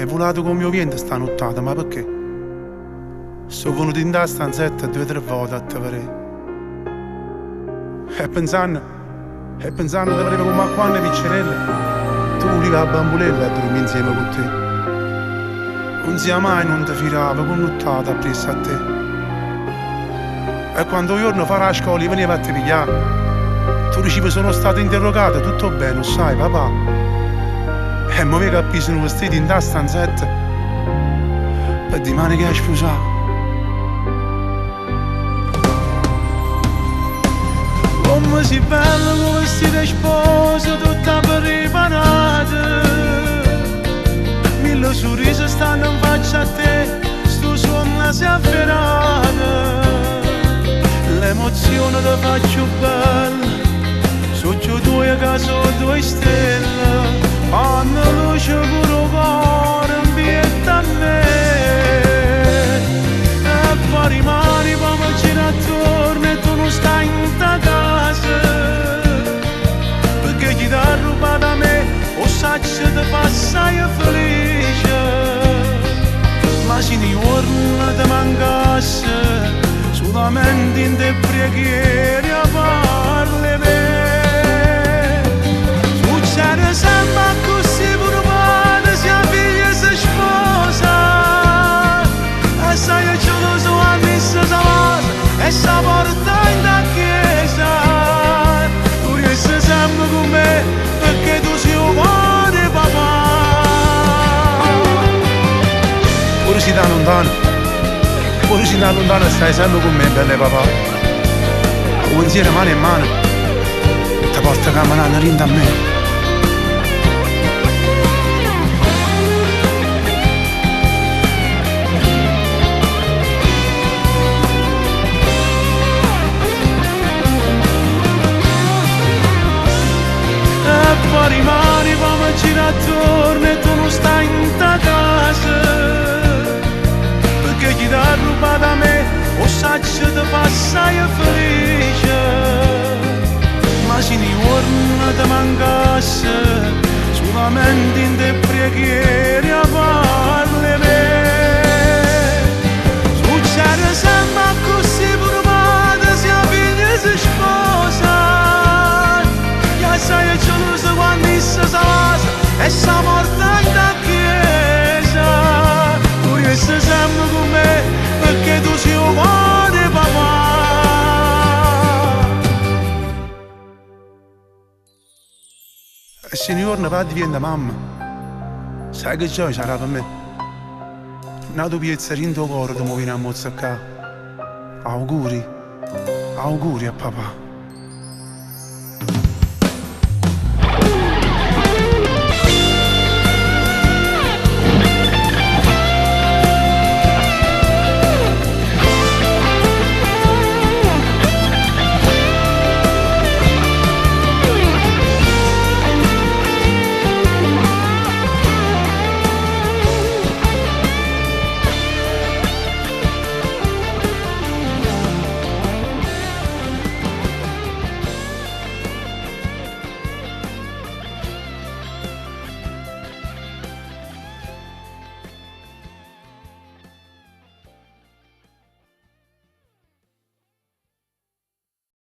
è volato come mio vento sta nottata, ma perché? Sono venuto in da stanzetta 2 o 3 volte a te vedere. E pensando di vedere come a quando piccerelle, tu lì la bambolella a dormire insieme con te. Non sia mai non ti firava con nottata appresso a te. E quando un giorno farà la scuola veniva a te pigliare, tu dicevi sono stato interrogato, tutto bene, lo sai papà? E mo' mi capisci sono vestiti in da stanzetta per di mani che hai sposato. Come si bella con vestita sposa tutta preparata, 1000 sorrisi stanno in faccia a te, sto sonno si è avverata. L'emozione ti faccio bella, sotto 2 caso 2 stelle, hanno luce pure cuore in pietta a me. E poi rimani come gira attorno e tu non stai in ta casa, perché chi t'ha rubato a me o saccio ti fa assai felice. Ma se ne giorno ti mancasse, solamente in te preghiere parli me. Succede sempre così pure quando sia figlia e si sposa, e sai che geloso a messa si vasa e si porta in da chiesa. Tu resti sempre con me perché tu sei un buon papà. Pure si da lontano stai sempre con me, belle papà. Un pensiero mano in mano ti porta camminando rinda a me. E poi rimani come gira attorno e tu non stai in ta casa, perché chi t'ha rubato a me o saccio ti fa assai felice. Ma se ne giorno ti mancasse, solamente in te preghiere parli me. Succede sempre così pure quando sia figlia e si sposa, e sai che geloso quando essa si vasa e si porta in da chiesa. Tu resti sempre con me perché tu sei un buon papà. E se ne torna va diventa mamma, sai che gioia sarà per me. Una tua piezza in tuo cuore ti muovi a mozzaccare. Auguri a papà.